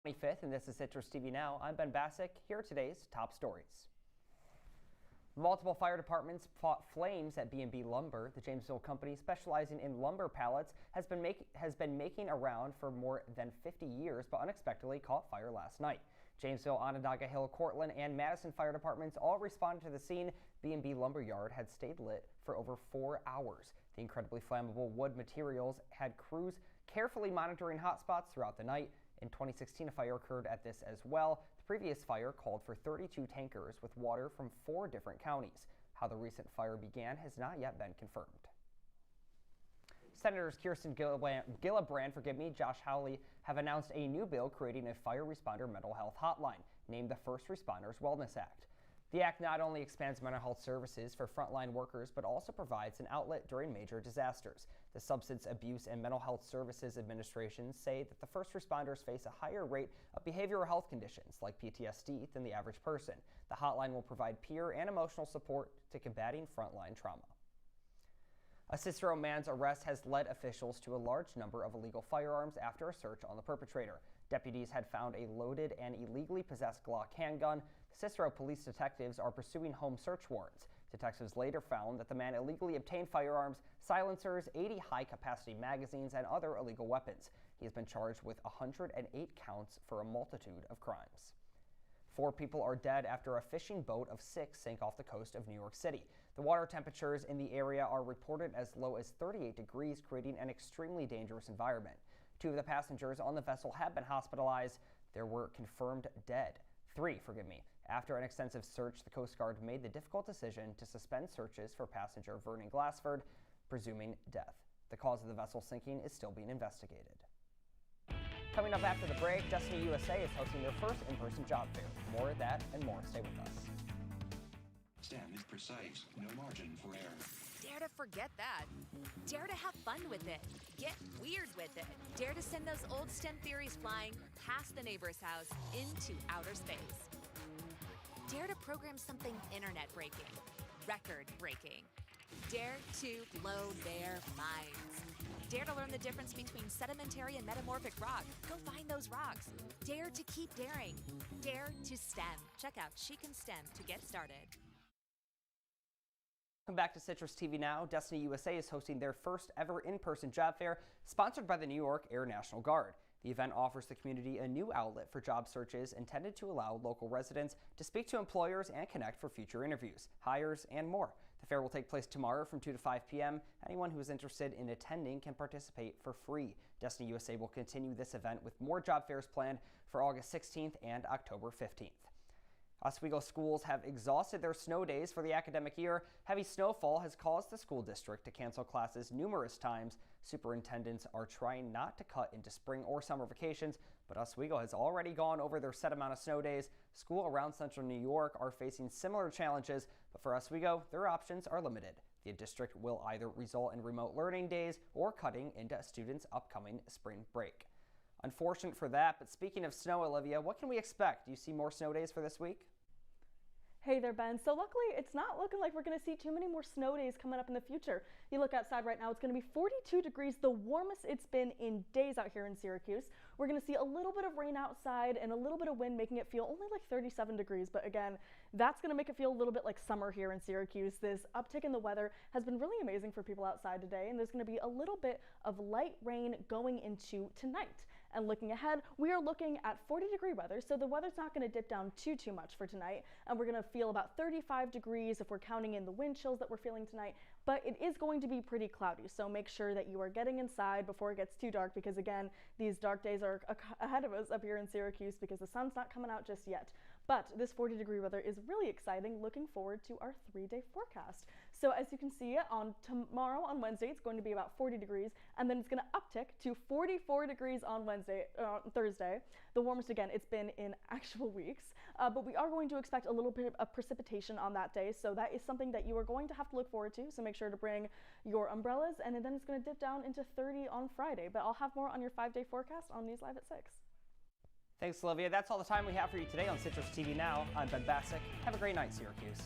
25th, and this is Citrus TV Now. I'm Ben Bascuk. Here are today's top stories. Multiple fire departments fought flames at B&B Lumber. The Jamesville company, specializing in lumber pallets, has been making around for more than 50 years, but unexpectedly caught fire last night. Jamesville, Onondaga Hill, Cortland, and Madison fire departments all responded to the scene. B&B Lumber Yard had stayed lit for over 4 hours. The incredibly flammable wood materials had crews carefully monitoring hotspots throughout the night. In 2016, a fire occurred at this as well. The previous fire called for 32 tankers with water from 4 different counties. How the recent fire began has not yet been confirmed. Senators Kirsten Gillibrand, Josh Hawley have announced a new bill creating a fire responder mental health hotline, named the First Responders Wellness Act. The act not only expands mental health services for frontline workers, but also provides an outlet during major disasters. The Substance Abuse and Mental Health Services Administration say that the first responders face a higher rate of behavioral health conditions like PTSD than the average person. The hotline will provide peer and emotional support to combating frontline trauma. A Cicero man's arrest has led officials to a large number of illegal firearms after a search on the perpetrator. Deputies had found a loaded and illegally possessed Glock handgun. Cicero police detectives are pursuing home search warrants. Detectives later found that the man illegally obtained firearms, silencers, 80 high-capacity magazines, and other illegal weapons. He has been charged with 108 counts for a multitude of crimes. 4 people are dead after a fishing boat of 6 sank off the coast of New York City. The water temperatures in the area are reported as low as 38 degrees, creating an extremely dangerous environment. 2 of the passengers on the vessel have been hospitalized. There were confirmed dead. 3, After an extensive search, the Coast Guard made the difficult decision to suspend searches for passenger Vernon Glassford, presuming death. The cause of the vessel sinking is still being investigated. Coming up after the break, Destiny USA is hosting their first in-person job fair. More of that and more. Stay with us. STEM is precise, no margin for error. Dare to forget that. Dare to have fun with it. Get weird with it. Dare to send those old STEM theories flying past the neighbor's house into outer space. Dare to program something internet-breaking, record-breaking. Dare to blow their minds. Dare to learn the difference between sedimentary and metamorphic rock. Go find those rocks. Dare to keep daring. Dare to STEM. Check out She Can STEM to get started. Welcome back to Citrus TV Now. Destiny USA is hosting their first ever in-person job fair, sponsored by the New York Air National Guard. The event offers the community a new outlet for job searches intended to allow local residents to speak to employers and connect for future interviews, hires, and more. The fair will take place tomorrow from 2 to 5 p.m. Anyone who is interested in attending can participate for free. Destiny USA will continue this event with more job fairs planned for August 16th and October 15th. Oswego schools have exhausted their snow days for the academic year. Heavy snowfall has caused the school district to cancel classes numerous times. Superintendents are trying not to cut into spring or summer vacations, but Oswego has already gone over their set amount of snow days. Schools around central New York are facing similar challenges, but for Oswego, their options are limited. The district will either result in remote learning days or cutting into students' upcoming spring break. Unfortunate for that, but speaking of snow, Olivia, what can we expect? Do you see more snow days for this week? Hey there, Ben. So luckily, it's not looking like we're going to see too many more snow days coming up in the future. You look outside right now, it's going to be 42 degrees, the warmest it's been in days out here in Syracuse. We're going to see a little bit of rain outside and a little bit of wind, making it feel only like 37 degrees. But again, that's going to make it feel a little bit like summer here in Syracuse. This uptick in the weather has been really amazing for people outside today, and there's going to be a little bit of light rain going into tonight. And looking ahead, we are looking at 40-degree weather, so the weather's not going to dip down too much for tonight, and we're going to feel about 35 degrees if we're counting in the wind chills that we're feeling tonight, but it is going to be pretty cloudy, so make sure that you are getting inside before it gets too dark, because again, these dark days are ahead of us up here in Syracuse because the sun's not coming out just yet. But this 40-degree weather is really exciting. Looking forward to our 3-day forecast. So as you can see, on tomorrow, on Wednesday, it's going to be about 40 degrees, and then it's going to uptick to 44 degrees on Thursday. The warmest, again, it's been in actual weeks, but we are going to expect a little bit of precipitation on that day, so that is something that you are going to have to look forward to, so make sure to bring your umbrellas, and then it's going to dip down into 30 on Friday, but I'll have more on your 5-day forecast on News Live at 6. Thanks, Olivia. That's all the time we have for you today on Citrus TV Now. I'm Ben Bascuk. Have a great night, Syracuse.